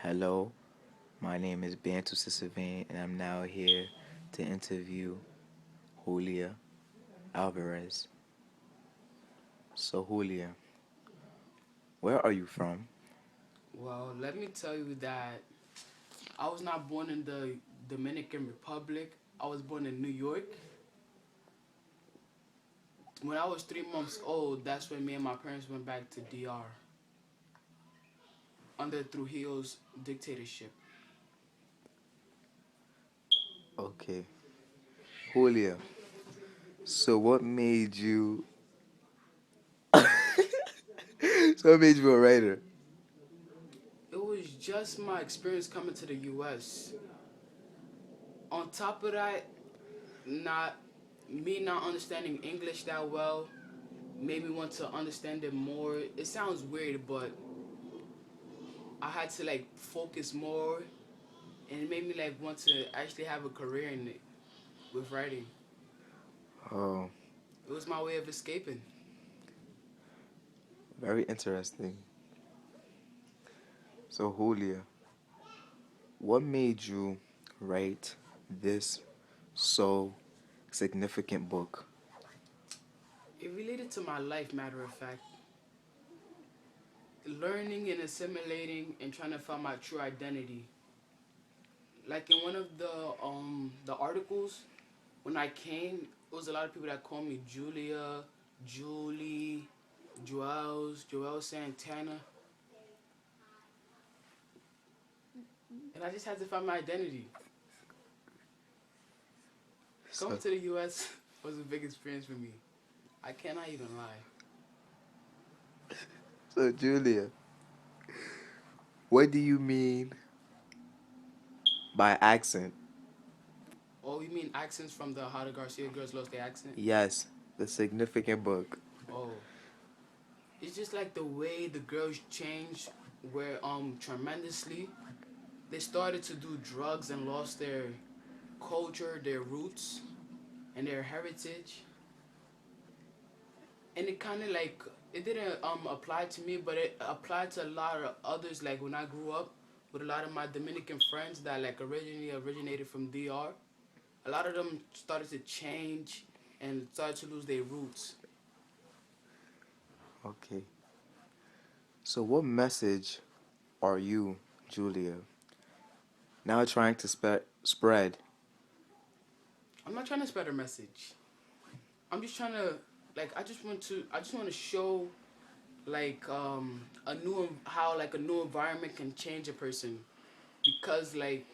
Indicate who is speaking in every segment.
Speaker 1: Hello, my name is Bantu Sisavine, and I'm now here to interview Julia Alvarez. So, Julia, where are you from?
Speaker 2: Well, let me tell you that I was not born in the Dominican Republic. I was born in New York. When I was 3 months old, that's when me and my parents went back to DR under Trujillo's dictatorship.
Speaker 1: Okay, Julia. So, what made you? So, what made you a writer?
Speaker 2: It was just my experience coming to the US. On top of that, not not understanding English that well made me want to understand it more. It sounds weird, but I had to like focus more and it made me like want to actually have a career in it with writing.
Speaker 1: Oh,
Speaker 2: It was my way of escaping.
Speaker 1: very interesting. So, Julia, what made you write this so significant book?
Speaker 2: It related to my life, matter of fact. Learning and assimilating and trying to find my true identity. Like in one of the articles, when I came, it was a lot of people that called me Julia, Julie, Joel Santana, and I just had to find my identity. Coming
Speaker 1: So,
Speaker 2: to the U.S. was a big experience for me. I cannot even lie.
Speaker 1: so, Julia, what do you mean by accent?
Speaker 2: Oh, you mean accents from the How the Garcia Girls Lost Their Accent?
Speaker 1: Yes, the significant book.
Speaker 2: Oh, it's just like the way the girls changed were tremendously. They started to do drugs and lost their culture, their roots, and their heritage. And it kind of like it didn't apply to me, but it applied to a lot of others. Like when I grew up with a lot of my Dominican friends that like originally originated from DR, a lot of them started to change and started to lose their roots.
Speaker 1: Okay. So, what message are you, Julia, now trying to spread?
Speaker 2: I'm not trying to spread a message. I'm just trying to like I just want to show like how like a new environment can change a person because like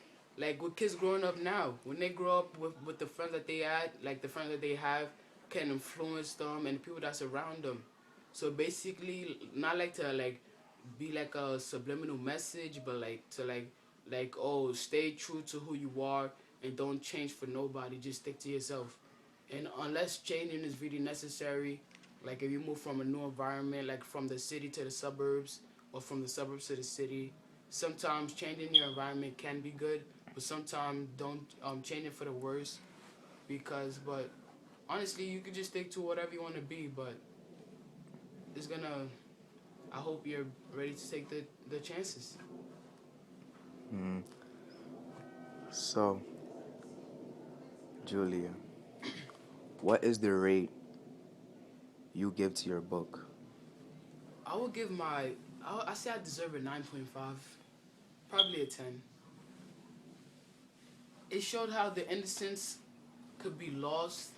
Speaker 2: with kids growing up now when they grow up with the friends that they had like the friends that they have can influence them and people that surround them, so basically not like to like be like a subliminal message but like to like oh stay true to who you are and don't change for nobody, just stick to yourself. And unless changing is really necessary, like if you move from a new environment, like from the city to the suburbs or from the suburbs to the city, sometimes changing your environment can be good, but sometimes don't change it for the worse because but honestly you could just stick to whatever you want to be, but it's gonna I hope you're ready to take the chances.
Speaker 1: Mm. So, Julia, what is the rate you give to your book?
Speaker 2: I would give I say I deserve a 9.5, probably a 10. It showed how the innocence could be lost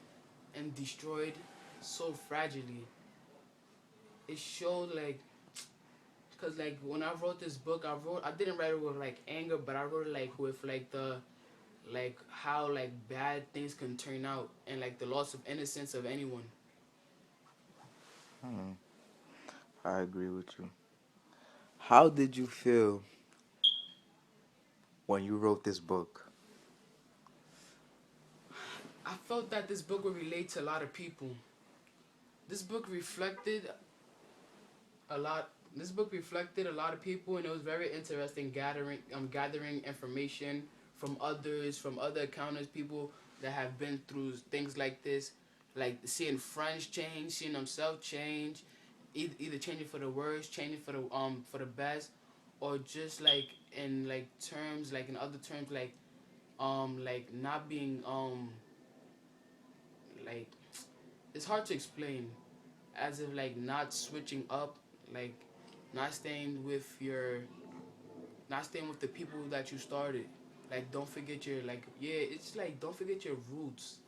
Speaker 2: and destroyed so fragilely. It showed like, cause like when I wrote this book, I didn't write it with like anger, but I wrote it like with like the like how like bad things can turn out and like the loss of innocence of anyone.
Speaker 1: Hmm, I agree with you. How did you feel when you wrote this book?
Speaker 2: I felt that this book would relate to a lot of people. This book reflected a lot. This book reflected a lot of people, and it was very interesting gathering information from others, from other accountants, people that have been through things like this, like seeing friends change, seeing themselves change, either changing for the worse, changing for the best, or just like in like terms, like in other terms, like not being like it's hard to explain, as if like not switching up, like not staying with your, not staying with the people that you started. Like don't forget your, like, yeah, it's like don't forget your roots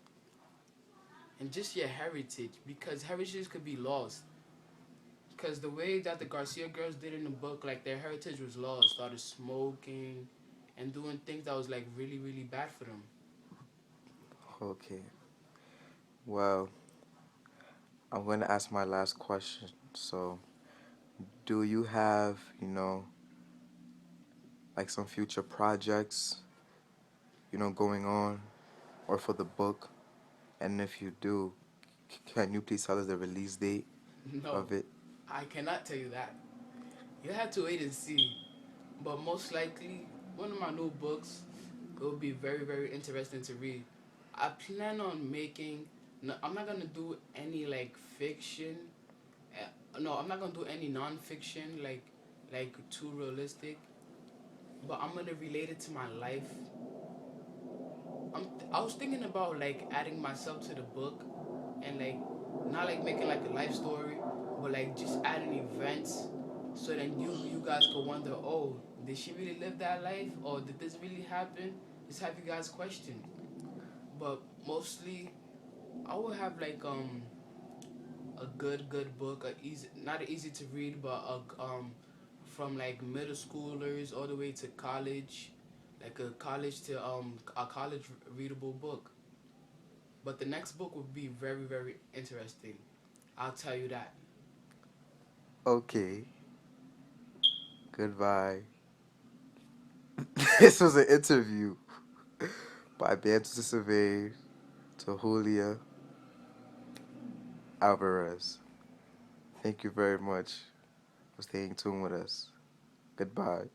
Speaker 2: and just your heritage, because heritage could be lost. Because the way that the Garcia girls did in the book, like their heritage was lost. Started smoking and doing things that was like really really bad for them.
Speaker 1: Okay. Well, I'm going to ask my last question. So, do you have, like some future projects, going on or for the book? And if you do, can you please tell us the release date
Speaker 2: No,
Speaker 1: of it?
Speaker 2: I cannot tell you that. You have to wait and see. But most likely, one of my new books, it will be very very interesting to read. I plan on making. No, I'm not gonna do any like fiction. No, I'm not gonna do any non-fiction like too realistic. But I'm gonna relate it to my life. I was thinking about like adding myself to the book, and like not like making like a life story, but like just adding events, so then you guys could wonder, oh, did she really live that life, or did this really happen? Just have you guys question. But mostly, I will have like a good book, a easy, not easy to read, but from like middle schoolers all the way to college, like a college readable book. But the next book would be very very interesting. I'll tell you that.
Speaker 1: Okay. Goodbye. This was an interview by Beatriz Survey to Julia Alvarez. Thank you very much for staying tuned with us. Goodbye.